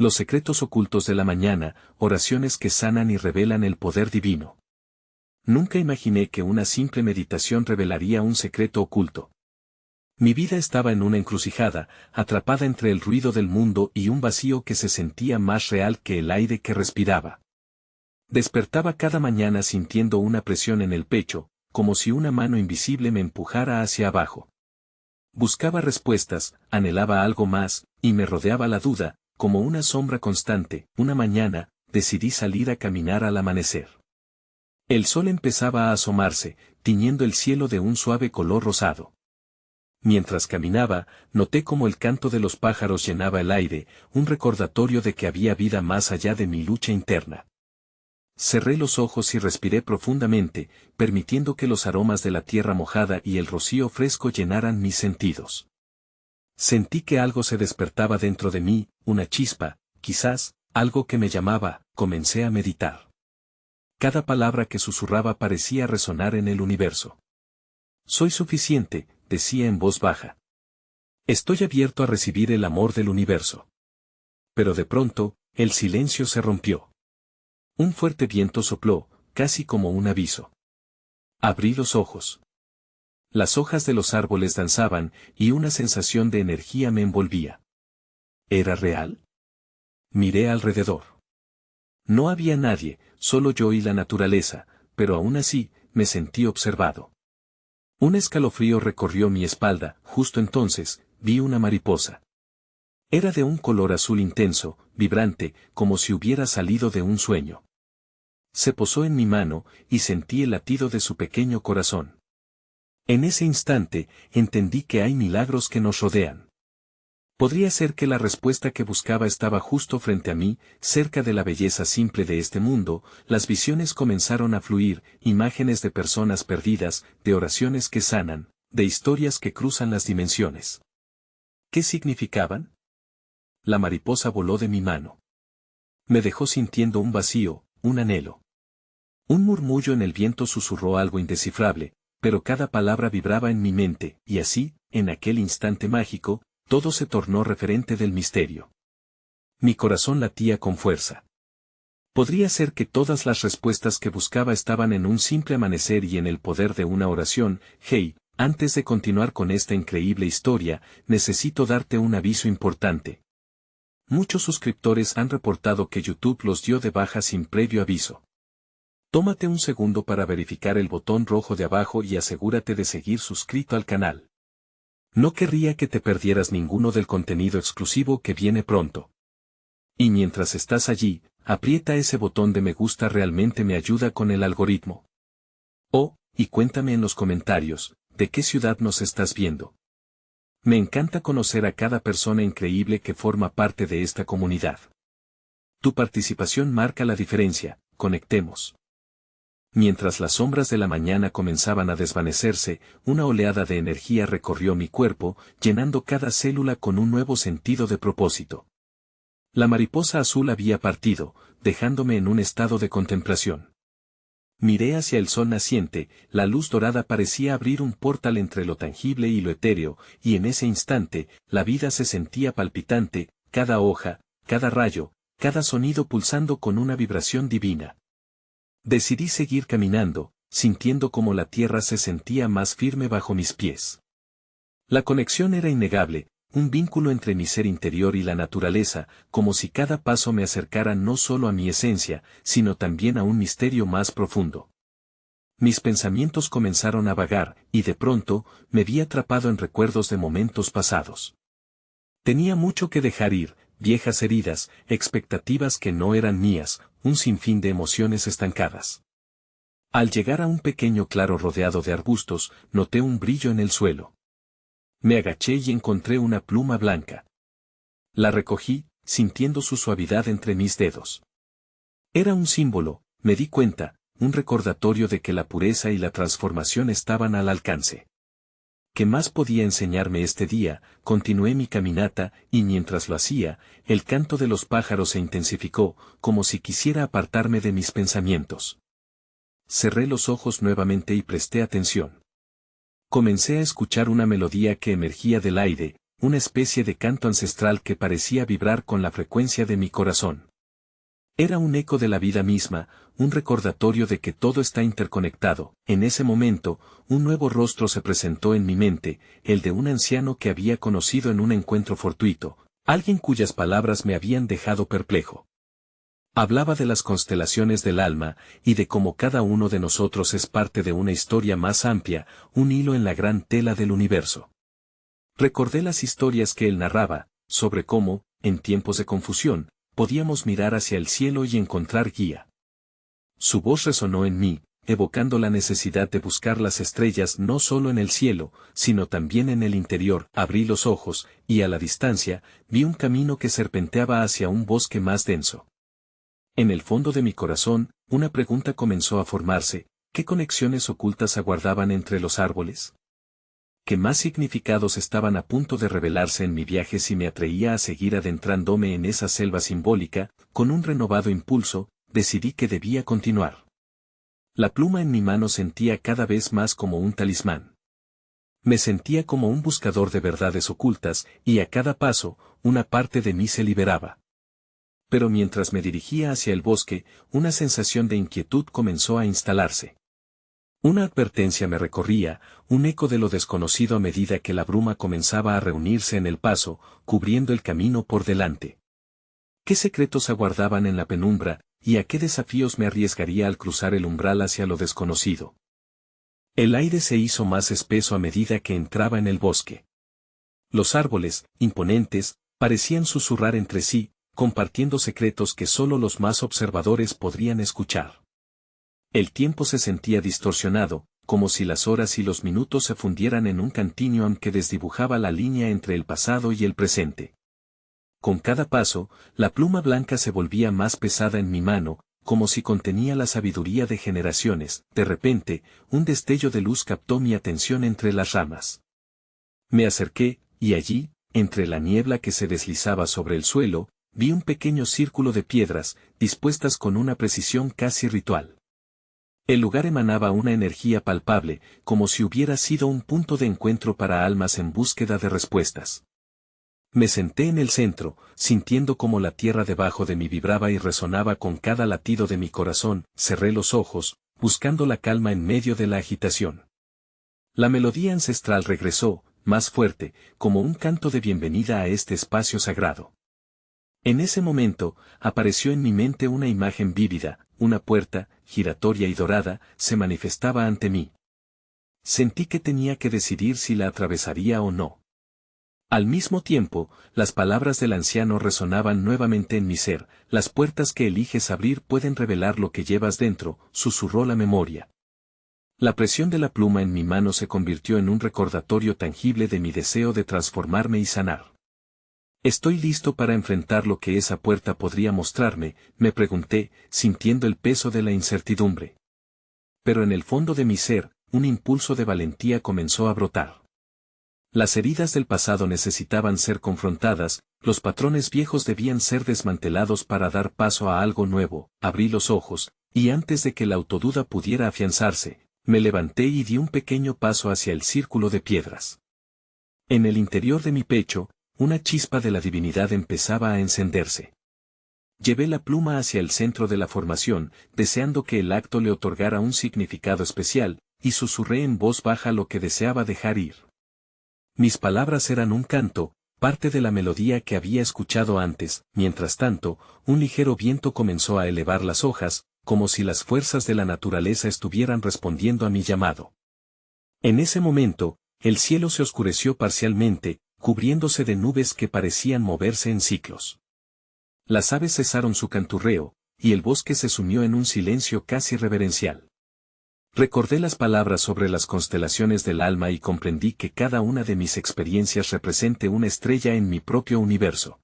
Los secretos ocultos de la mañana, oraciones que sanan y revelan el poder divino. Nunca imaginé que una simple meditación revelaría un secreto oculto. Mi vida estaba en una encrucijada, atrapada entre el ruido del mundo y un vacío que se sentía más real que el aire que respiraba. Despertaba cada mañana sintiendo una presión en el pecho, como si una mano invisible me empujara hacia abajo. Buscaba respuestas, anhelaba algo más, y me rodeaba la duda, como una sombra constante. Una mañana, decidí salir a caminar al amanecer. El sol empezaba a asomarse, tiñendo el cielo de un suave color rosado. Mientras caminaba, noté cómo el canto de los pájaros llenaba el aire, un recordatorio de que había vida más allá de mi lucha interna. Cerré los ojos y respiré profundamente, permitiendo que los aromas de la tierra mojada y el rocío fresco llenaran mis sentidos. Sentí que algo se despertaba dentro de mí, una chispa, quizás, algo que me llamaba. Comencé a meditar. Cada palabra que susurraba parecía resonar en el universo. Soy suficiente, decía en voz baja. Estoy abierto a recibir el amor del universo. Pero de pronto, el silencio se rompió. Un fuerte viento sopló, casi como un aviso. Abrí los ojos. Las hojas de los árboles danzaban, y una sensación de energía me envolvía. ¿Era real? Miré alrededor. No había nadie, solo yo y la naturaleza, pero aún así, me sentí observado. Un escalofrío recorrió mi espalda. Justo entonces, vi una mariposa. Era de un color azul intenso, vibrante, como si hubiera salido de un sueño. Se posó en mi mano, y sentí el latido de su pequeño corazón. En ese instante, entendí que hay milagros que nos rodean. Podría ser que la respuesta que buscaba estaba justo frente a mí, cerca de la belleza simple de este mundo. Las visiones comenzaron a fluir, imágenes de personas perdidas, de oraciones que sanan, de historias que cruzan las dimensiones. ¿Qué significaban? La mariposa voló de mi mano. Me dejó sintiendo un vacío, un anhelo. Un murmullo en el viento susurró algo indescifrable, pero cada palabra vibraba en mi mente, y así, en aquel instante mágico, todo se tornó referente del misterio. Mi corazón latía con fuerza. Podría ser que todas las respuestas que buscaba estaban en un simple amanecer y en el poder de una oración. Hey, antes de continuar con esta increíble historia, necesito darte un aviso importante. Muchos suscriptores han reportado que YouTube los dio de baja sin previo aviso. Tómate un segundo para verificar el botón rojo de abajo y asegúrate de seguir suscrito al canal. No querría que te perdieras ninguno del contenido exclusivo que viene pronto. Y mientras estás allí, aprieta ese botón de me gusta, realmente me ayuda con el algoritmo. Oh, y cuéntame en los comentarios, ¿de qué ciudad nos estás viendo? Me encanta conocer a cada persona increíble que forma parte de esta comunidad. Tu participación marca la diferencia. Conectemos. Mientras las sombras de la mañana comenzaban a desvanecerse, una oleada de energía recorrió mi cuerpo, llenando cada célula con un nuevo sentido de propósito. La mariposa azul había partido, dejándome en un estado de contemplación. Miré hacia el sol naciente, la luz dorada parecía abrir un portal entre lo tangible y lo etéreo, y en ese instante, la vida se sentía palpitante, cada hoja, cada rayo, cada sonido pulsando con una vibración divina. Decidí seguir caminando, sintiendo como la tierra se sentía más firme bajo mis pies. La conexión era innegable, un vínculo entre mi ser interior y la naturaleza, como si cada paso me acercara no solo a mi esencia, sino también a un misterio más profundo. Mis pensamientos comenzaron a vagar, y de pronto, me vi atrapado en recuerdos de momentos pasados. Tenía mucho que dejar ir, viejas heridas, expectativas que no eran mías, un sinfín de emociones estancadas. Al llegar a un pequeño claro rodeado de arbustos, noté un brillo en el suelo. Me agaché y encontré una pluma blanca. La recogí, sintiendo su suavidad entre mis dedos. Era un símbolo, me di cuenta, un recordatorio de que la pureza y la transformación estaban al alcance. ¿Qué más podía enseñarme este día? Continué mi caminata, y mientras lo hacía, el canto de los pájaros se intensificó, como si quisiera apartarme de mis pensamientos. Cerré los ojos nuevamente y presté atención. Comencé a escuchar una melodía que emergía del aire, una especie de canto ancestral que parecía vibrar con la frecuencia de mi corazón. Era un eco de la vida misma, un recordatorio de que todo está interconectado. En ese momento, un nuevo rostro se presentó en mi mente, el de un anciano que había conocido en un encuentro fortuito, alguien cuyas palabras me habían dejado perplejo. Hablaba de las constelaciones del alma, y de cómo cada uno de nosotros es parte de una historia más amplia, un hilo en la gran tela del universo. Recordé las historias que él narraba, sobre cómo, en tiempos de confusión, podíamos mirar hacia el cielo y encontrar guía. Su voz resonó en mí, evocando la necesidad de buscar las estrellas no solo en el cielo, sino también en el interior. Abrí los ojos, y a la distancia, vi un camino que serpenteaba hacia un bosque más denso. En el fondo de mi corazón, una pregunta comenzó a formarse: ¿qué conexiones ocultas aguardaban entre los árboles? ¿Qué más significados estaban a punto de revelarse en mi viaje si me atraía a seguir adentrándome en esa selva simbólica? Con un renovado impulso, decidí que debía continuar. La pluma en mi mano sentía cada vez más como un talismán. Me sentía como un buscador de verdades ocultas, y a cada paso, una parte de mí se liberaba. Pero mientras me dirigía hacia el bosque, una sensación de inquietud comenzó a instalarse. Una advertencia me recorría, un eco de lo desconocido a medida que la bruma comenzaba a reunirse en el paso, cubriendo el camino por delante. ¿Qué secretos aguardaban en la penumbra, y a qué desafíos me arriesgaría al cruzar el umbral hacia lo desconocido? El aire se hizo más espeso a medida que entraba en el bosque. Los árboles, imponentes, parecían susurrar entre sí, compartiendo secretos que solo los más observadores podrían escuchar. El tiempo se sentía distorsionado, como si las horas y los minutos se fundieran en un continuum que desdibujaba la línea entre el pasado y el presente. Con cada paso, la pluma blanca se volvía más pesada en mi mano, como si contenía la sabiduría de generaciones. De repente, un destello de luz captó mi atención entre las ramas. Me acerqué, y allí, entre la niebla que se deslizaba sobre el suelo, vi un pequeño círculo de piedras, dispuestas con una precisión casi ritual. El lugar emanaba una energía palpable, como si hubiera sido un punto de encuentro para almas en búsqueda de respuestas. Me senté en el centro, sintiendo como la tierra debajo de mí vibraba y resonaba con cada latido de mi corazón. Cerré los ojos, buscando la calma en medio de la agitación. La melodía ancestral regresó, más fuerte, como un canto de bienvenida a este espacio sagrado. En ese momento, apareció en mi mente una imagen vívida: una puerta, giratoria y dorada, se manifestaba ante mí. Sentí que tenía que decidir si la atravesaría o no. Al mismo tiempo, las palabras del anciano resonaban nuevamente en mi ser: las puertas que eliges abrir pueden revelar lo que llevas dentro, susurró la memoria. La presión de la pluma en mi mano se convirtió en un recordatorio tangible de mi deseo de transformarme y sanar. ¿Estoy listo para enfrentar lo que esa puerta podría mostrarme?, me pregunté, sintiendo el peso de la incertidumbre. Pero en el fondo de mi ser, un impulso de valentía comenzó a brotar. Las heridas del pasado necesitaban ser confrontadas, los patrones viejos debían ser desmantelados para dar paso a algo nuevo. Abrí los ojos, y antes de que la autoduda pudiera afianzarse, me levanté y di un pequeño paso hacia el círculo de piedras. En el interior de mi pecho, una chispa de la divinidad empezaba a encenderse. Llevé la pluma hacia el centro de la formación, deseando que el acto le otorgara un significado especial, y susurré en voz baja lo que deseaba dejar ir. Mis palabras eran un canto, parte de la melodía que había escuchado antes. Mientras tanto, un ligero viento comenzó a elevar las hojas, como si las fuerzas de la naturaleza estuvieran respondiendo a mi llamado. En ese momento, el cielo se oscureció parcialmente, cubriéndose de nubes que parecían moverse en ciclos. Las aves cesaron su canturreo, y el bosque se sumió en un silencio casi reverencial. Recordé las palabras sobre las constelaciones del alma y comprendí que cada una de mis experiencias represente una estrella en mi propio universo.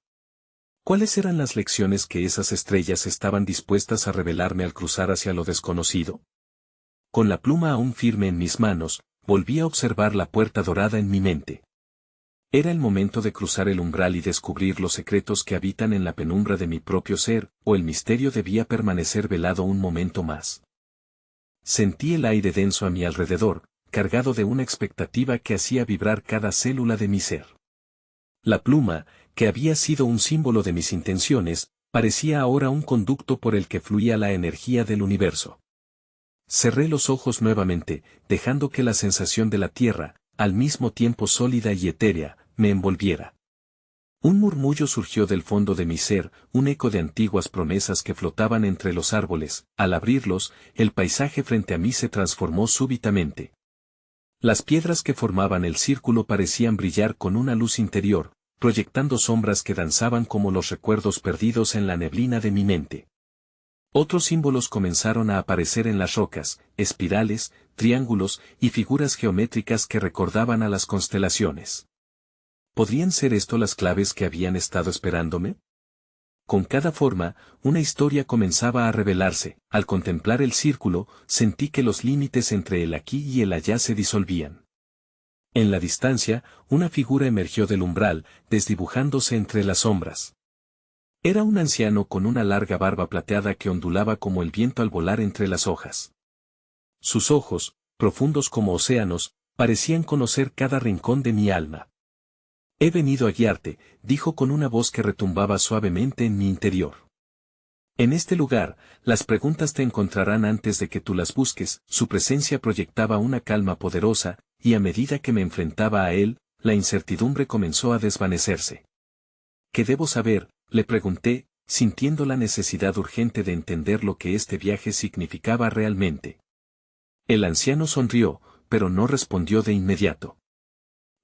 ¿Cuáles eran las lecciones que esas estrellas estaban dispuestas a revelarme al cruzar hacia lo desconocido? Con la pluma aún firme en mis manos, volví a observar la puerta dorada en mi mente. Era el momento de cruzar el umbral y descubrir los secretos que habitan en la penumbra de mi propio ser, o el misterio debía permanecer velado un momento más. Sentí el aire denso a mi alrededor, cargado de una expectativa que hacía vibrar cada célula de mi ser. La pluma, que había sido un símbolo de mis intenciones, parecía ahora un conducto por el que fluía la energía del universo. Cerré los ojos nuevamente, dejando que la sensación de la tierra, al mismo tiempo sólida y etérea, me envolviera. Un murmullo surgió del fondo de mi ser, un eco de antiguas promesas que flotaban entre los árboles. Al abrirlos, el paisaje frente a mí se transformó súbitamente. Las piedras que formaban el círculo parecían brillar con una luz interior, proyectando sombras que danzaban como los recuerdos perdidos en la neblina de mi mente. Otros símbolos comenzaron a aparecer en las rocas, espirales, triángulos y figuras geométricas que recordaban a las constelaciones. ¿Podrían ser esto las claves que habían estado esperándome? Con cada forma, una historia comenzaba a revelarse. Al contemplar el círculo, sentí que los límites entre el aquí y el allá se disolvían. En la distancia, una figura emergió del umbral, desdibujándose entre las sombras. Era un anciano con una larga barba plateada que ondulaba como el viento al volar entre las hojas. Sus ojos, profundos como océanos, parecían conocer cada rincón de mi alma. «He venido a guiarte», dijo con una voz que retumbaba suavemente en mi interior. «En este lugar, las preguntas te encontrarán antes de que tú las busques». Su presencia proyectaba una calma poderosa, y a medida que me enfrentaba a él, la incertidumbre comenzó a desvanecerse. «¿Qué debo saber?», le pregunté, sintiendo la necesidad urgente de entender lo que este viaje significaba realmente. El anciano sonrió, pero no respondió de inmediato.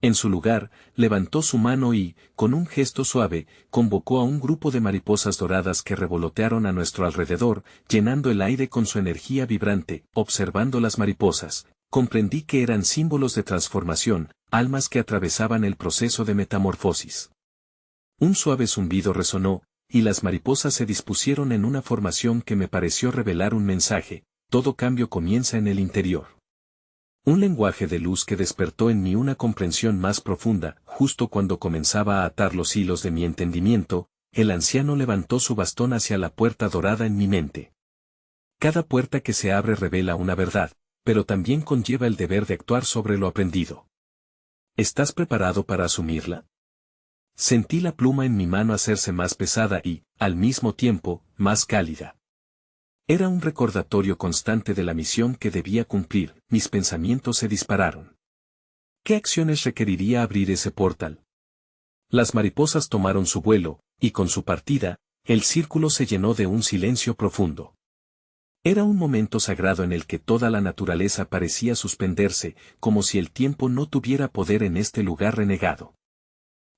En su lugar, levantó su mano y, con un gesto suave, convocó a un grupo de mariposas doradas que revolotearon a nuestro alrededor, llenando el aire con su energía vibrante. Observando las mariposas, comprendí que eran símbolos de transformación, almas que atravesaban el proceso de metamorfosis. Un suave zumbido resonó, y las mariposas se dispusieron en una formación que me pareció revelar un mensaje: todo cambio comienza en el interior. Un lenguaje de luz que despertó en mí una comprensión más profunda. Justo cuando comenzaba a atar los hilos de mi entendimiento, el anciano levantó su bastón hacia la puerta dorada en mi mente. Cada puerta que se abre revela una verdad, pero también conlleva el deber de actuar sobre lo aprendido. ¿Estás preparado para asumirla? Sentí la pluma en mi mano hacerse más pesada y, al mismo tiempo, más cálida. Era un recordatorio constante de la misión que debía cumplir. Mis pensamientos se dispararon. ¿Qué acciones requeriría abrir ese portal? Las mariposas tomaron su vuelo, y con su partida, el círculo se llenó de un silencio profundo. Era un momento sagrado en el que toda la naturaleza parecía suspenderse, como si el tiempo no tuviera poder en este lugar renegado.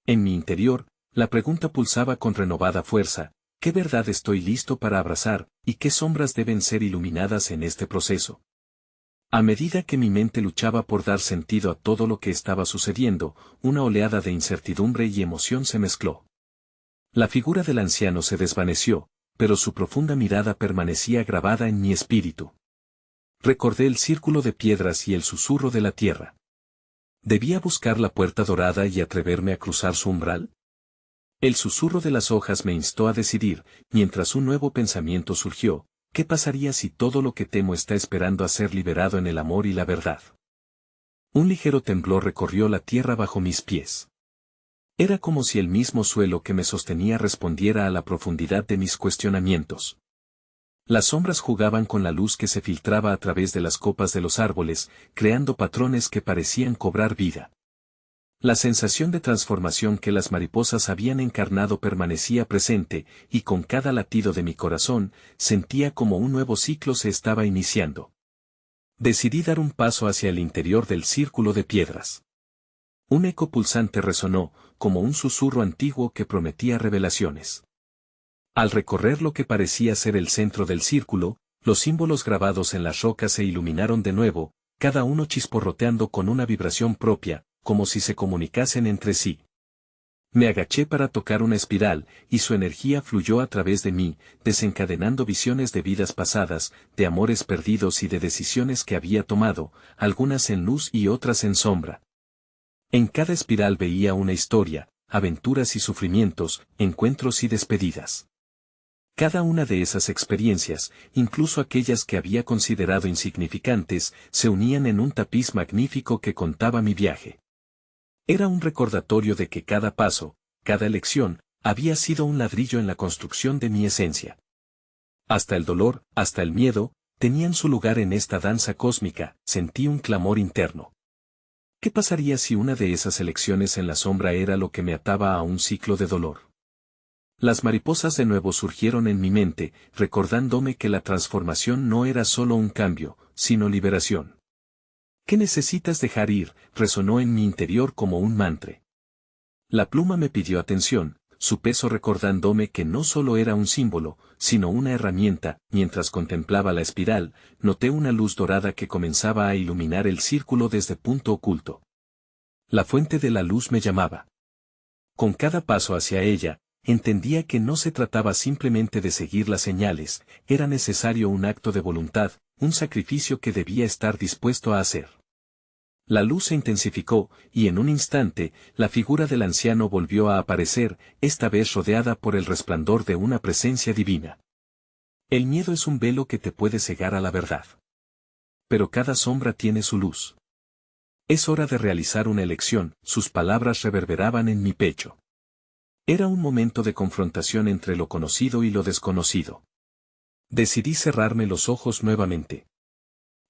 En mi interior, la pregunta pulsaba con renovada fuerza: ¿qué verdad estoy listo para abrazar, y qué sombras deben ser iluminadas en este proceso? A medida que mi mente luchaba por dar sentido a todo lo que estaba sucediendo, una oleada de incertidumbre y emoción se mezcló. La figura del anciano se desvaneció, pero su profunda mirada permanecía grabada en mi espíritu. Recordé el círculo de piedras y el susurro de la tierra. ¿Debía buscar la puerta dorada y atreverme a cruzar su umbral? El susurro de las hojas me instó a decidir, mientras un nuevo pensamiento surgió: ¿qué pasaría si todo lo que temo está esperando a ser liberado en el amor y la verdad? Un ligero temblor recorrió la tierra bajo mis pies. Era como si el mismo suelo que me sostenía respondiera a la profundidad de mis cuestionamientos. Las sombras jugaban con la luz que se filtraba a través de las copas de los árboles, creando patrones que parecían cobrar vida. La sensación de transformación que las mariposas habían encarnado permanecía presente, y con cada latido de mi corazón, sentía como un nuevo ciclo se estaba iniciando. Decidí dar un paso hacia el interior del círculo de piedras. Un eco pulsante resonó, como un susurro antiguo que prometía revelaciones. Al recorrer lo que parecía ser el centro del círculo, los símbolos grabados en las rocas se iluminaron de nuevo, cada uno chisporroteando con una vibración propia, como si se comunicasen entre sí. Me agaché para tocar una espiral, y su energía fluyó a través de mí, desencadenando visiones de vidas pasadas, de amores perdidos y de decisiones que había tomado, algunas en luz y otras en sombra. En cada espiral veía una historia, aventuras y sufrimientos, encuentros y despedidas. Cada una de esas experiencias, incluso aquellas que había considerado insignificantes, se unían en un tapiz magnífico que contaba mi viaje. Era un recordatorio de que cada paso, cada elección, había sido un ladrillo en la construcción de mi esencia. Hasta el dolor, hasta el miedo, tenían su lugar en esta danza cósmica. Sentí un clamor interno. ¿Qué pasaría si una de esas elecciones en la sombra era lo que me ataba a un ciclo de dolor? Las mariposas de nuevo surgieron en mi mente, recordándome que la transformación no era solo un cambio, sino liberación. ¿Qué necesitas dejar ir? Resonó en mi interior como un mantra. La pluma me pidió atención, su peso recordándome que no solo era un símbolo, sino una herramienta. Mientras contemplaba la espiral, noté una luz dorada que comenzaba a iluminar el círculo desde punto oculto. La fuente de la luz me llamaba. Con cada paso hacia ella, entendía que no se trataba simplemente de seguir las señales, era necesario un acto de voluntad, un sacrificio que debía estar dispuesto a hacer. La luz se intensificó, y en un instante, la figura del anciano volvió a aparecer, esta vez rodeada por el resplandor de una presencia divina. El miedo es un velo que te puede cegar a la verdad. Pero cada sombra tiene su luz. Es hora de realizar una elección, sus palabras reverberaban en mi pecho. Era un momento de confrontación entre lo conocido y lo desconocido. Decidí cerrarme los ojos nuevamente.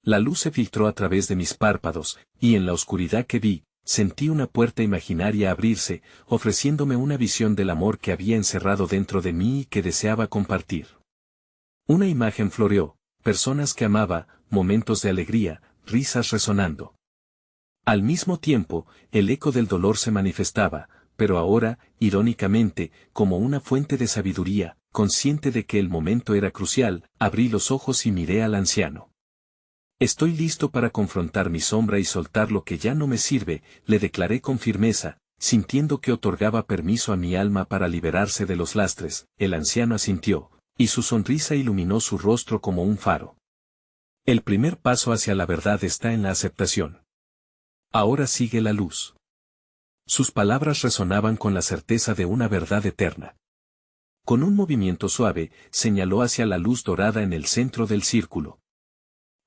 La luz se filtró a través de mis párpados, y en la oscuridad que vi, sentí una puerta imaginaria abrirse, ofreciéndome una visión del amor que había encerrado dentro de mí y que deseaba compartir. Una imagen floreó, personas que amaba, momentos de alegría, risas resonando. Al mismo tiempo, el eco del dolor se manifestaba, pero ahora, irónicamente, como una fuente de sabiduría, consciente de que el momento era crucial, abrí los ojos y miré al anciano. Estoy listo para confrontar mi sombra y soltar lo que ya no me sirve, le declaré con firmeza, sintiendo que otorgaba permiso a mi alma para liberarse de los lastres. El anciano asintió, y su sonrisa iluminó su rostro como un faro. El primer paso hacia la verdad está en la aceptación. Ahora sigue la luz. Sus palabras resonaban con la certeza de una verdad eterna. Con un movimiento suave, señaló hacia la luz dorada en el centro del círculo.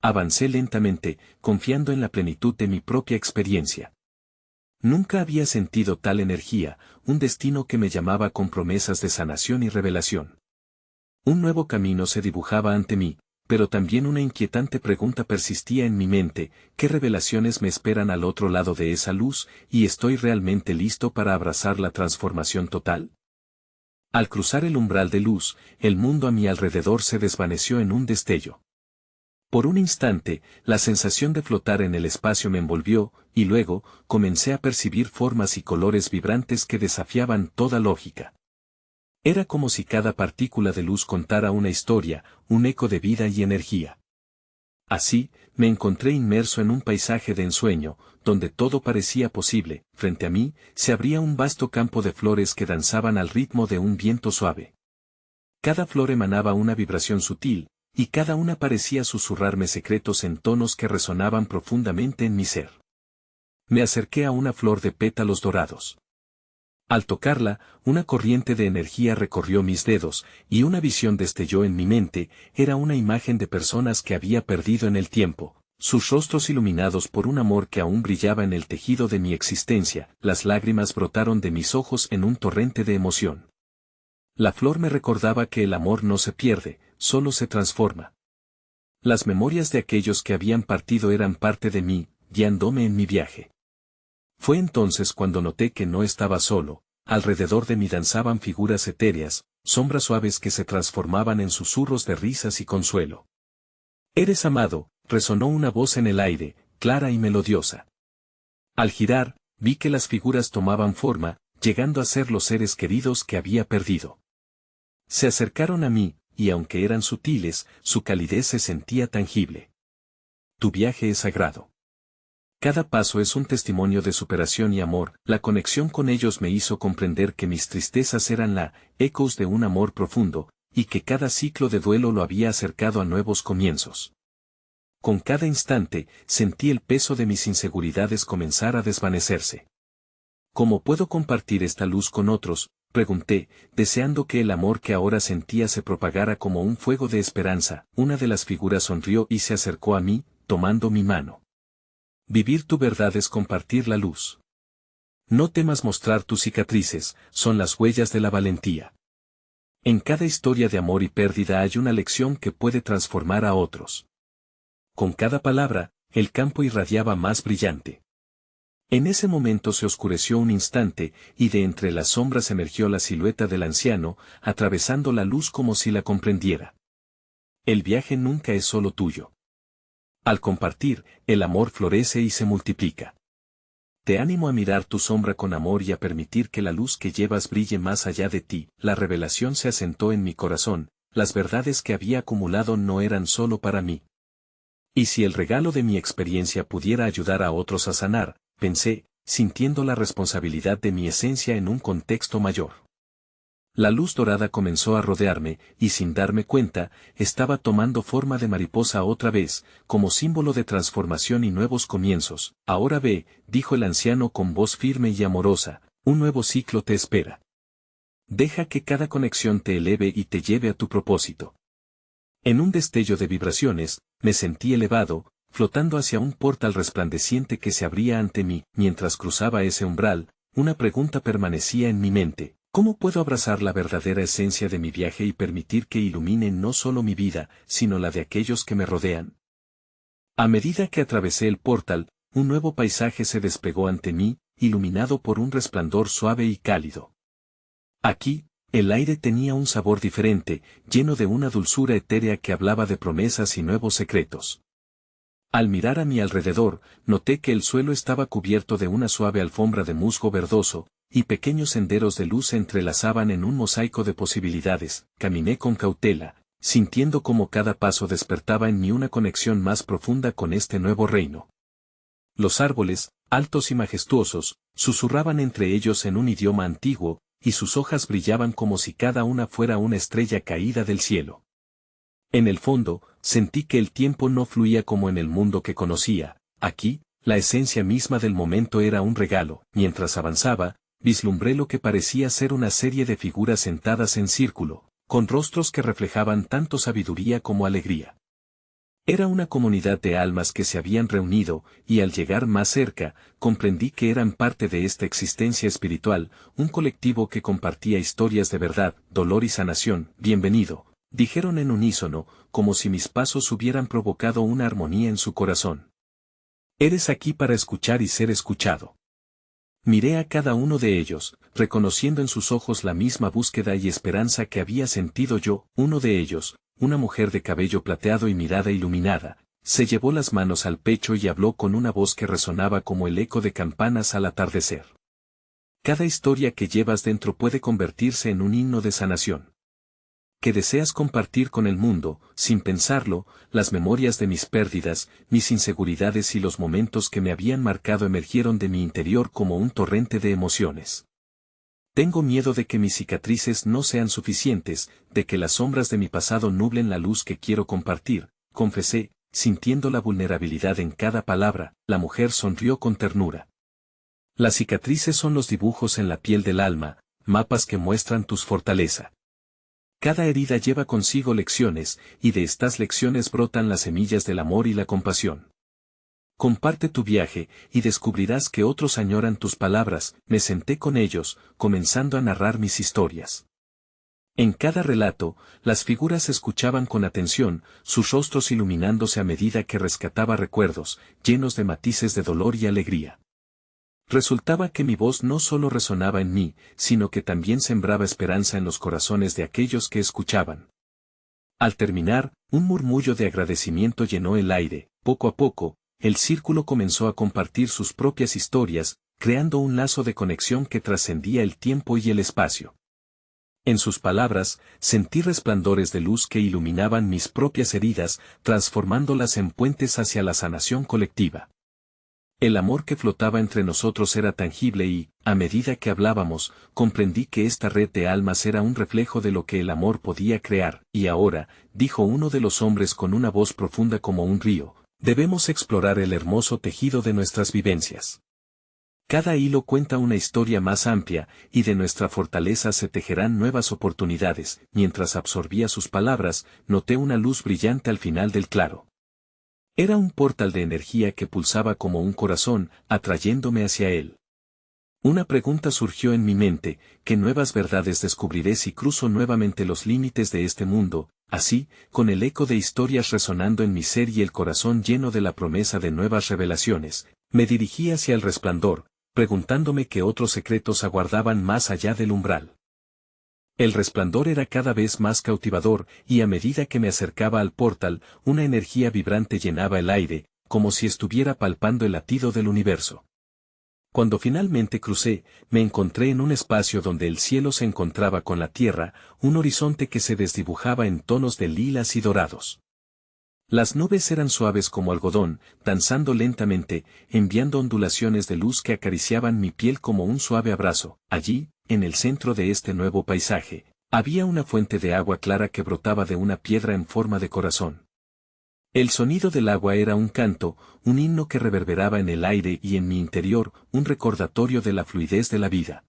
Avancé lentamente, confiando en la plenitud de mi propia experiencia. Nunca había sentido tal energía, un destino que me llamaba con promesas de sanación y revelación. Un nuevo camino se dibujaba ante mí, pero también una inquietante pregunta persistía en mi mente: ¿qué revelaciones me esperan al otro lado de esa luz, y estoy realmente listo para abrazar la transformación total? Al cruzar el umbral de luz, el mundo a mi alrededor se desvaneció en un destello. Por un instante, la sensación de flotar en el espacio me envolvió, y luego, comencé a percibir formas y colores vibrantes que desafiaban toda lógica. Era como si cada partícula de luz contara una historia, un eco de vida y energía. Así, me encontré inmerso en un paisaje de ensueño, donde todo parecía posible. Frente a mí, se abría un vasto campo de flores que danzaban al ritmo de un viento suave. Cada flor emanaba una vibración sutil, y cada una parecía susurrarme secretos en tonos que resonaban profundamente en mi ser. Me acerqué a una flor de pétalos dorados. Al tocarla, una corriente de energía recorrió mis dedos, y una visión destelló en mi mente. Era una imagen de personas que había perdido en el tiempo, sus rostros iluminados por un amor que aún brillaba en el tejido de mi existencia. Las lágrimas brotaron de mis ojos en un torrente de emoción. La flor me recordaba que el amor no se pierde, solo se transforma. Las memorias de aquellos que habían partido eran parte de mí, guiándome en mi viaje. Fue entonces cuando noté que no estaba solo. Alrededor de mí danzaban figuras etéreas, sombras suaves que se transformaban en susurros de risas y consuelo. «Eres amado», resonó una voz en el aire, clara y melodiosa. Al girar, vi que las figuras tomaban forma, llegando a ser los seres queridos que había perdido. Se acercaron a mí, y aunque eran sutiles, su calidez se sentía tangible. «Tu viaje es sagrado. Cada paso es un testimonio de superación y amor». La conexión con ellos me hizo comprender que mis tristezas eran ecos de un amor profundo, y que cada ciclo de duelo lo había acercado a nuevos comienzos. Con cada instante, sentí el peso de mis inseguridades comenzar a desvanecerse. «¿Cómo puedo compartir esta luz con otros?», pregunté, deseando que el amor que ahora sentía se propagara como un fuego de esperanza. Una de las figuras sonrió y se acercó a mí, tomando mi mano. «Vivir tu verdad es compartir la luz. No temas mostrar tus cicatrices, son las huellas de la valentía. En cada historia de amor y pérdida hay una lección que puede transformar a otros. Con cada palabra, el campo irradiaba más brillante. En ese momento se oscureció un instante, y de entre las sombras emergió la silueta del anciano, atravesando la luz como si la comprendiera. El viaje nunca es solo tuyo. Al compartir, el amor florece y se multiplica. Te animo a mirar tu sombra con amor y a permitir que la luz que llevas brille más allá de ti. La revelación se asentó en mi corazón, las verdades que había acumulado no eran solo para mí. Y si el regalo de mi experiencia pudiera ayudar a otros a sanar, pensé, sintiendo la responsabilidad de mi esencia en un contexto mayor. La luz dorada comenzó a rodearme, y sin darme cuenta, estaba tomando forma de mariposa otra vez, como símbolo de transformación y nuevos comienzos. Ahora ve, dijo el anciano con voz firme y amorosa, un nuevo ciclo te espera. Deja que cada conexión te eleve y te lleve a tu propósito. En un destello de vibraciones, me sentí elevado, flotando hacia un portal resplandeciente que se abría ante mí. Mientras cruzaba ese umbral, una pregunta permanecía en mi mente: ¿cómo puedo abrazar la verdadera esencia de mi viaje y permitir que ilumine no solo mi vida, sino la de aquellos que me rodean? A medida que atravesé el portal, un nuevo paisaje se desplegó ante mí, iluminado por un resplandor suave y cálido. Aquí, el aire tenía un sabor diferente, lleno de una dulzura etérea que hablaba de promesas y nuevos secretos. Al mirar a mi alrededor, noté que el suelo estaba cubierto de una suave alfombra de musgo verdoso, y pequeños senderos de luz se entrelazaban en un mosaico de posibilidades. Caminé con cautela, sintiendo como cada paso despertaba en mí una conexión más profunda con este nuevo reino. Los árboles, altos y majestuosos, susurraban entre ellos en un idioma antiguo, y sus hojas brillaban como si cada una fuera una estrella caída del cielo. En el fondo, sentí que el tiempo no fluía como en el mundo que conocía. Aquí, la esencia misma del momento era un regalo. Mientras avanzaba, vislumbré lo que parecía ser una serie de figuras sentadas en círculo, con rostros que reflejaban tanto sabiduría como alegría. Era una comunidad de almas que se habían reunido, y al llegar más cerca, comprendí que eran parte de esta existencia espiritual, un colectivo que compartía historias de verdad, dolor y sanación. Bienvenido, dijeron en unísono, como si mis pasos hubieran provocado una armonía en su corazón. Eres aquí para escuchar y ser escuchado. Miré a cada uno de ellos, reconociendo en sus ojos la misma búsqueda y esperanza que había sentido yo. Uno de ellos, una mujer de cabello plateado y mirada iluminada, se llevó las manos al pecho y habló con una voz que resonaba como el eco de campanas al atardecer. Cada historia que llevas dentro puede convertirse en un himno de sanación. Que deseas compartir con el mundo, sin pensarlo, las memorias de mis pérdidas, mis inseguridades y los momentos que me habían marcado emergieron de mi interior como un torrente de emociones. Tengo miedo de que mis cicatrices no sean suficientes, de que las sombras de mi pasado nublen la luz que quiero compartir, confesé, sintiendo la vulnerabilidad en cada palabra. La mujer sonrió con ternura. Las cicatrices son los dibujos en la piel del alma, mapas que muestran tus fortaleza. Cada herida lleva consigo lecciones, y de estas lecciones brotan las semillas del amor y la compasión. Comparte tu viaje, y descubrirás que otros añoran tus palabras. Me senté con ellos, comenzando a narrar mis historias. En cada relato, las figuras escuchaban con atención, sus rostros iluminándose a medida que rescataba recuerdos, llenos de matices de dolor y alegría. Resultaba que mi voz no solo resonaba en mí, sino que también sembraba esperanza en los corazones de aquellos que escuchaban. Al terminar, un murmullo de agradecimiento llenó el aire. Poco a poco, el círculo comenzó a compartir sus propias historias, creando un lazo de conexión que trascendía el tiempo y el espacio. En sus palabras, sentí resplandores de luz que iluminaban mis propias heridas, transformándolas en puentes hacia la sanación colectiva. El amor que flotaba entre nosotros era tangible y, a medida que hablábamos, comprendí que esta red de almas era un reflejo de lo que el amor podía crear. Y ahora, dijo uno de los hombres con una voz profunda como un río, debemos explorar el hermoso tejido de nuestras vivencias. Cada hilo cuenta una historia más amplia, y de nuestra fortaleza se tejerán nuevas oportunidades. Mientras absorbía sus palabras, noté una luz brillante al final del claro. Era un portal de energía que pulsaba como un corazón, atrayéndome hacia él. Una pregunta surgió en mi mente: ¿qué nuevas verdades descubriré si cruzo nuevamente los límites de este mundo? Así, con el eco de historias resonando en mi ser y el corazón lleno de la promesa de nuevas revelaciones, me dirigí hacia el resplandor, preguntándome qué otros secretos aguardaban más allá del umbral. El resplandor era cada vez más cautivador, y a medida que me acercaba al portal, una energía vibrante llenaba el aire, como si estuviera palpando el latido del universo. Cuando finalmente crucé, me encontré en un espacio donde el cielo se encontraba con la tierra, un horizonte que se desdibujaba en tonos de lilas y dorados. Las nubes eran suaves como algodón, danzando lentamente, enviando ondulaciones de luz que acariciaban mi piel como un suave abrazo. Allí, en el centro de este nuevo paisaje, había una fuente de agua clara que brotaba de una piedra en forma de corazón. El sonido del agua era un canto, un himno que reverberaba en el aire y en mi interior, un recordatorio de la fluidez de la vida.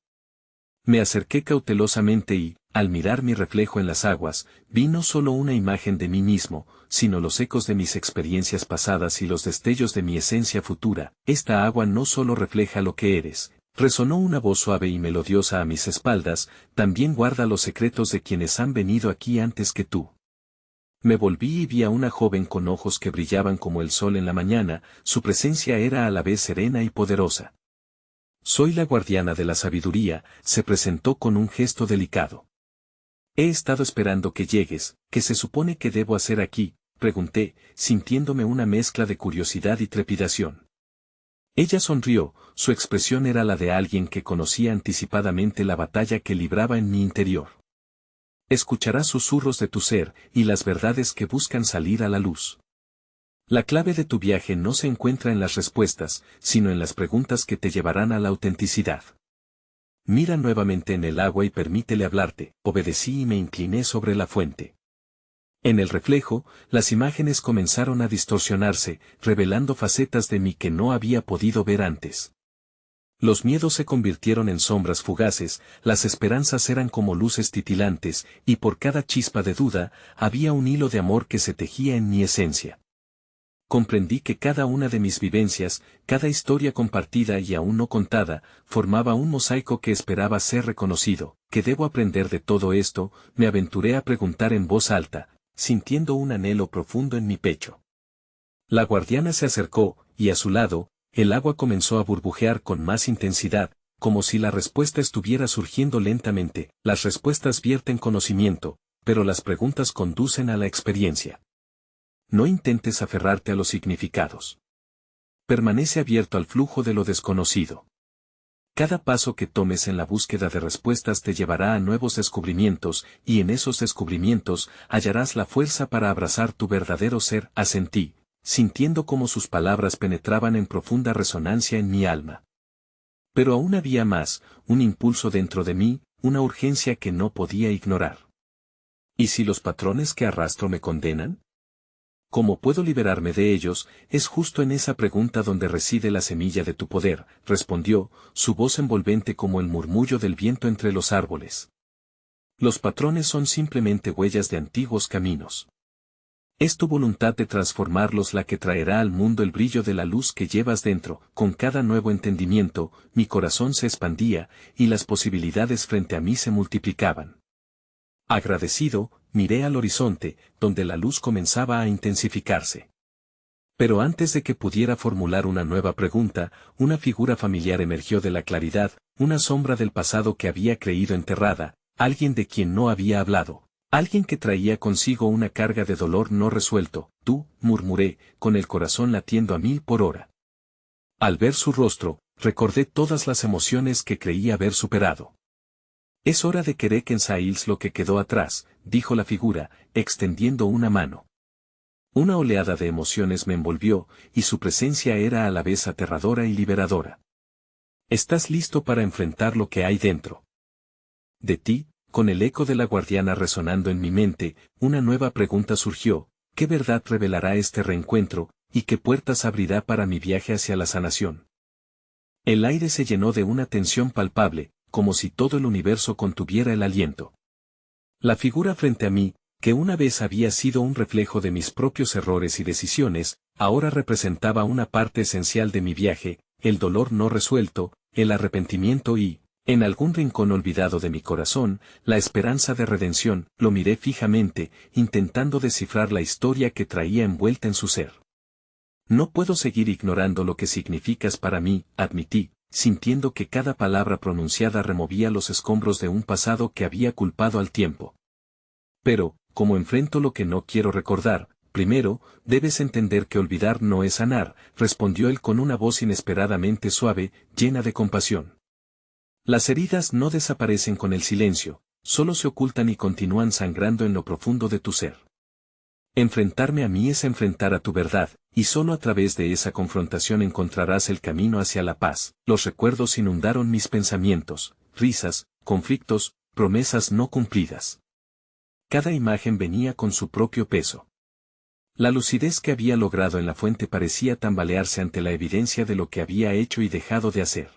Me acerqué cautelosamente y, al mirar mi reflejo en las aguas, vi no solo una imagen de mí mismo, sino los ecos de mis experiencias pasadas y los destellos de mi esencia futura. Esta agua no solo refleja lo que eres, resonó una voz suave y melodiosa a mis espaldas, también guarda los secretos de quienes han venido aquí antes que tú. Me volví y vi a una joven con ojos que brillaban como el sol en la mañana, su presencia era a la vez serena y poderosa. Soy la guardiana de la sabiduría, se presentó con un gesto delicado. He estado esperando que llegues. ¿Qué se supone que debo hacer aquí?, pregunté, sintiéndome una mezcla de curiosidad y trepidación. Ella sonrió, su expresión era la de alguien que conocía anticipadamente la batalla que libraba en mi interior. Escucharás susurros de tu ser, y las verdades que buscan salir a la luz. La clave de tu viaje no se encuentra en las respuestas, sino en las preguntas que te llevarán a la autenticidad. Mira nuevamente en el agua y permítele hablarte. Obedecí y me incliné sobre la fuente. En el reflejo, las imágenes comenzaron a distorsionarse, revelando facetas de mí que no había podido ver antes. Los miedos se convirtieron en sombras fugaces, las esperanzas eran como luces titilantes, y por cada chispa de duda, había un hilo de amor que se tejía en mi esencia. Comprendí que cada una de mis vivencias, cada historia compartida y aún no contada, formaba un mosaico que esperaba ser reconocido. ¿Qué debo aprender de todo esto?, me aventuré a preguntar en voz alta, sintiendo un anhelo profundo en mi pecho. La guardiana se acercó, y a su lado, el agua comenzó a burbujear con más intensidad, como si la respuesta estuviera surgiendo lentamente. Las respuestas vierten conocimiento, pero las preguntas conducen a la experiencia. No intentes aferrarte a los significados. Permanece abierto al flujo de lo desconocido. Cada paso que tomes en la búsqueda de respuestas te llevará a nuevos descubrimientos, y en esos descubrimientos hallarás la fuerza para abrazar tu verdadero ser. Asentí, sintiendo cómo sus palabras penetraban en profunda resonancia en mi alma. Pero aún había más, un impulso dentro de mí, una urgencia que no podía ignorar. ¿Y si los patrones que arrastro me condenan? ¿Cómo puedo liberarme de ellos? Es justo en esa pregunta donde reside la semilla de tu poder, respondió, su voz envolvente como el murmullo del viento entre los árboles. Los patrones son simplemente huellas de antiguos caminos. Es tu voluntad de transformarlos la que traerá al mundo el brillo de la luz que llevas dentro. Con cada nuevo entendimiento, mi corazón se expandía, y las posibilidades frente a mí se multiplicaban. Agradecido, miré al horizonte, donde la luz comenzaba a intensificarse. Pero antes de que pudiera formular una nueva pregunta, una figura familiar emergió de la claridad, una sombra del pasado que había creído enterrada, alguien de quien no había hablado. Alguien que traía consigo una carga de dolor no resuelto. Tú, murmuré, con el corazón latiendo a 1000 por hora. Al ver su rostro, recordé todas las emociones que creí haber superado. Es hora de que reconcilies lo que quedó atrás, dijo la figura, extendiendo una mano. Una oleada de emociones me envolvió, y su presencia era a la vez aterradora y liberadora. ¿Estás listo para enfrentar lo que hay dentro de ti? Con el eco de la guardiana resonando en mi mente, una nueva pregunta surgió: ¿qué verdad revelará este reencuentro, y qué puertas abrirá para mi viaje hacia la sanación? El aire se llenó de una tensión palpable, como si todo el universo contuviera el aliento. La figura frente a mí, que una vez había sido un reflejo de mis propios errores y decisiones, ahora representaba una parte esencial de mi viaje, el dolor no resuelto, el arrepentimiento y, en algún rincón olvidado de mi corazón, la esperanza de redención. Lo miré fijamente, intentando descifrar la historia que traía envuelta en su ser. No puedo seguir ignorando lo que significas para mí, admití, sintiendo que cada palabra pronunciada removía los escombros de un pasado que había culpado al tiempo. Pero, como enfrento lo que no quiero recordar, primero, debes entender que olvidar no es sanar, respondió él con una voz inesperadamente suave, llena de compasión. Las heridas no desaparecen con el silencio, solo se ocultan y continúan sangrando en lo profundo de tu ser. Enfrentarme a mí es enfrentar a tu verdad, y solo a través de esa confrontación encontrarás el camino hacia la paz. Los recuerdos inundaron mis pensamientos, risas, conflictos, promesas no cumplidas. Cada imagen venía con su propio peso. La lucidez que había logrado en la fuente parecía tambalearse ante la evidencia de lo que había hecho y dejado de hacer.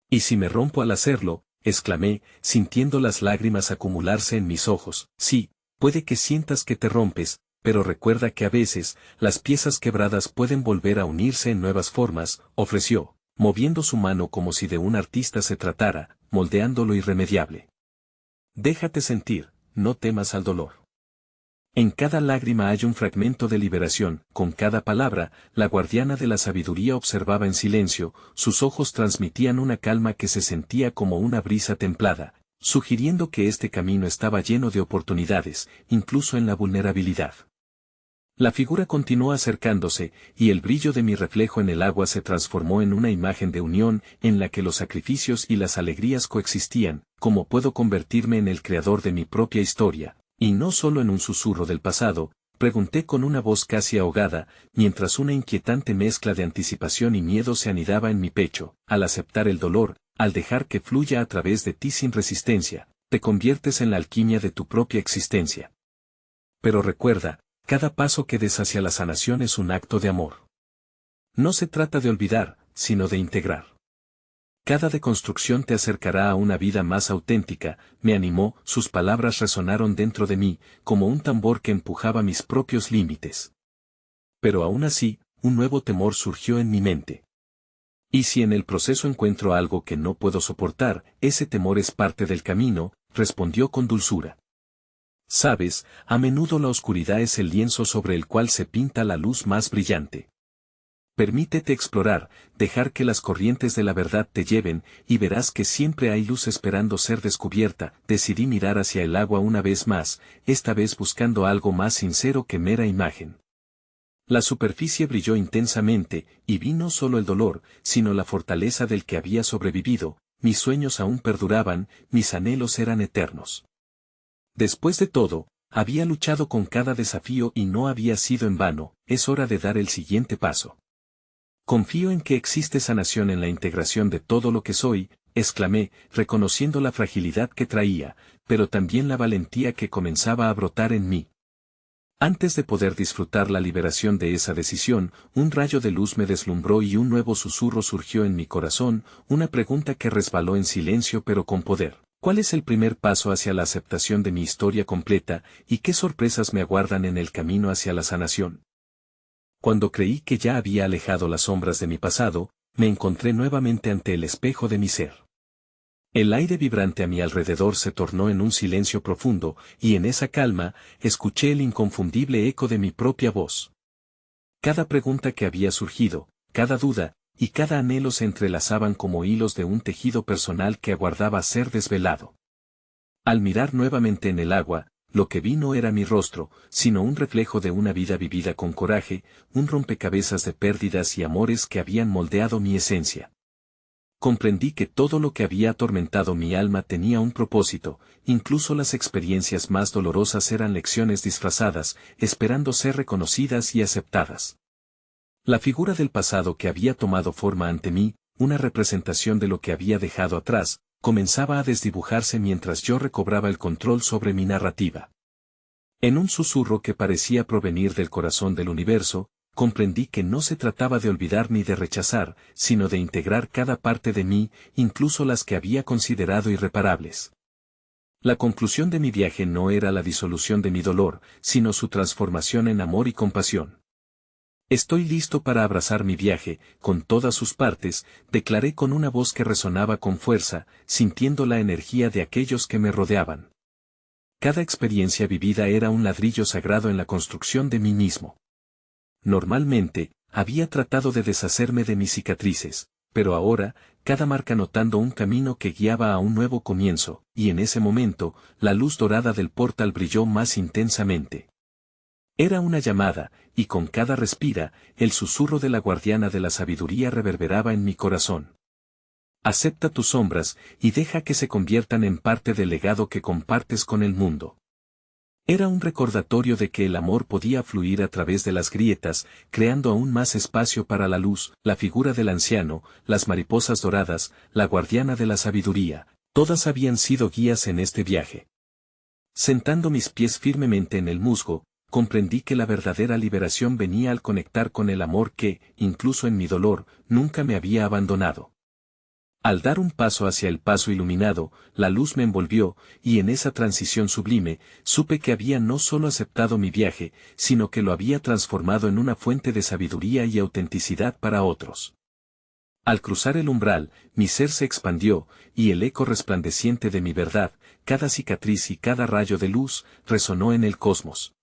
¿Y si me rompo al hacerlo?, exclamé, sintiendo las lágrimas acumularse en mis ojos. Sí, puede que sientas que te rompes, pero recuerda que a veces, las piezas quebradas pueden volver a unirse en nuevas formas, ofreció, moviendo su mano como si de un artista se tratara, moldeando lo irremediable. Déjate sentir, no temas al dolor. En cada lágrima hay un fragmento de liberación. Con cada palabra, la guardiana de la sabiduría observaba en silencio, sus ojos transmitían una calma que se sentía como una brisa templada, sugiriendo que este camino estaba lleno de oportunidades, incluso en la vulnerabilidad. La figura continuó acercándose, y el brillo de mi reflejo en el agua se transformó en una imagen de unión, en la que los sacrificios y las alegrías coexistían. ¿Cómo puedo convertirme en el creador de mi propia historia, y no solo en un susurro del pasado?, pregunté con una voz casi ahogada, mientras una inquietante mezcla de anticipación y miedo se anidaba en mi pecho. Al aceptar el dolor, al dejar que fluya a través de ti sin resistencia, te conviertes en la alquimia de tu propia existencia. Pero recuerda, cada paso que des hacia la sanación es un acto de amor. No se trata de olvidar, sino de integrar. Cada deconstrucción te acercará a una vida más auténtica, me animó. Sus palabras resonaron dentro de mí, como un tambor que empujaba mis propios límites. Pero aún así, un nuevo temor surgió en mi mente. ¿Y si en el proceso encuentro algo que no puedo soportar? Ese temor es parte del camino, respondió con dulzura. Sabes, a menudo la oscuridad es el lienzo sobre el cual se pinta la luz más brillante. Permítete explorar, dejar que las corrientes de la verdad te lleven, y verás que siempre hay luz esperando ser descubierta. Decidí mirar hacia el agua una vez más, esta vez buscando algo más sincero que mera imagen. La superficie brilló intensamente, y vi no solo el dolor, sino la fortaleza del que había sobrevivido. Mis sueños aún perduraban, mis anhelos eran eternos. Después de todo, había luchado con cada desafío y no había sido en vano. Es hora de dar el siguiente paso. Confío en que existe sanación en la integración de todo lo que soy, exclamé, reconociendo la fragilidad que traía, pero también la valentía que comenzaba a brotar en mí. Antes de poder disfrutar la liberación de esa decisión, un rayo de luz me deslumbró y un nuevo susurro surgió en mi corazón, una pregunta que resbaló en silencio pero con poder. ¿Cuál es el primer paso hacia la aceptación de mi historia completa, y qué sorpresas me aguardan en el camino hacia la sanación? Cuando creí que ya había alejado las sombras de mi pasado, me encontré nuevamente ante el espejo de mi ser. El aire vibrante a mi alrededor se tornó en un silencio profundo, y en esa calma, escuché el inconfundible eco de mi propia voz. Cada pregunta que había surgido, cada duda, y cada anhelo se entrelazaban como hilos de un tejido personal que aguardaba ser desvelado. Al mirar nuevamente en el agua, lo que vi no era mi rostro, sino un reflejo de una vida vivida con coraje, un rompecabezas de pérdidas y amores que habían moldeado mi esencia. Comprendí que todo lo que había atormentado mi alma tenía un propósito, incluso las experiencias más dolorosas eran lecciones disfrazadas, esperando ser reconocidas y aceptadas. La figura del pasado que había tomado forma ante mí, una representación de lo que había dejado atrás, comenzaba a desdibujarse mientras yo recobraba el control sobre mi narrativa. En un susurro que parecía provenir del corazón del universo, comprendí que no se trataba de olvidar ni de rechazar, sino de integrar cada parte de mí, incluso las que había considerado irreparables. La conclusión de mi viaje no era la disolución de mi dolor, sino su transformación en amor y compasión. Estoy listo para abrazar mi viaje, con todas sus partes, declaré con una voz que resonaba con fuerza, sintiendo la energía de aquellos que me rodeaban. Cada experiencia vivida era un ladrillo sagrado en la construcción de mí mismo. Normalmente, había tratado de deshacerme de mis cicatrices, pero ahora, cada marca notando un camino que guiaba a un nuevo comienzo, y en ese momento, la luz dorada del portal brilló más intensamente. Era una llamada, y con cada respira, el susurro de la guardiana de la sabiduría reverberaba en mi corazón. Acepta tus sombras, y deja que se conviertan en parte del legado que compartes con el mundo. Era un recordatorio de que el amor podía fluir a través de las grietas, creando aún más espacio para la luz, la figura del anciano, las mariposas doradas, la guardiana de la sabiduría, todas habían sido guías en este viaje. Sentando mis pies firmemente en el musgo, comprendí que la verdadera liberación venía al conectar con el amor que, incluso en mi dolor, nunca me había abandonado. Al dar un paso hacia el paso iluminado, la luz me envolvió, y en esa transición sublime, supe que había no solo aceptado mi viaje, sino que lo había transformado en una fuente de sabiduría y autenticidad para otros. Al cruzar el umbral, mi ser se expandió, y el eco resplandeciente de mi verdad, cada cicatriz y cada rayo de luz, resonó en el cosmos.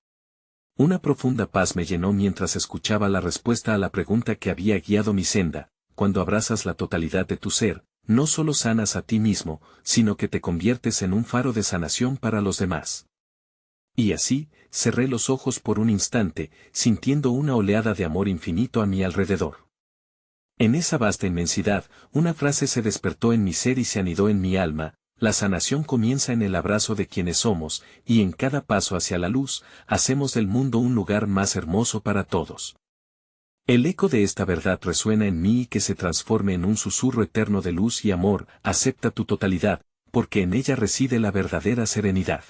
Una profunda paz me llenó mientras escuchaba la respuesta a la pregunta que había guiado mi senda: cuando abrazas la totalidad de tu ser, no solo sanas a ti mismo, sino que te conviertes en un faro de sanación para los demás. Y así, cerré los ojos por un instante, sintiendo una oleada de amor infinito a mi alrededor. En esa vasta inmensidad, una frase se despertó en mi ser y se anidó en mi alma: la sanación comienza en el abrazo de quienes somos, y en cada paso hacia la luz, hacemos del mundo un lugar más hermoso para todos. El eco de esta verdad resuena en mí y que se transforme en un susurro eterno de luz y amor: acepta tu totalidad, porque en ella reside la verdadera serenidad.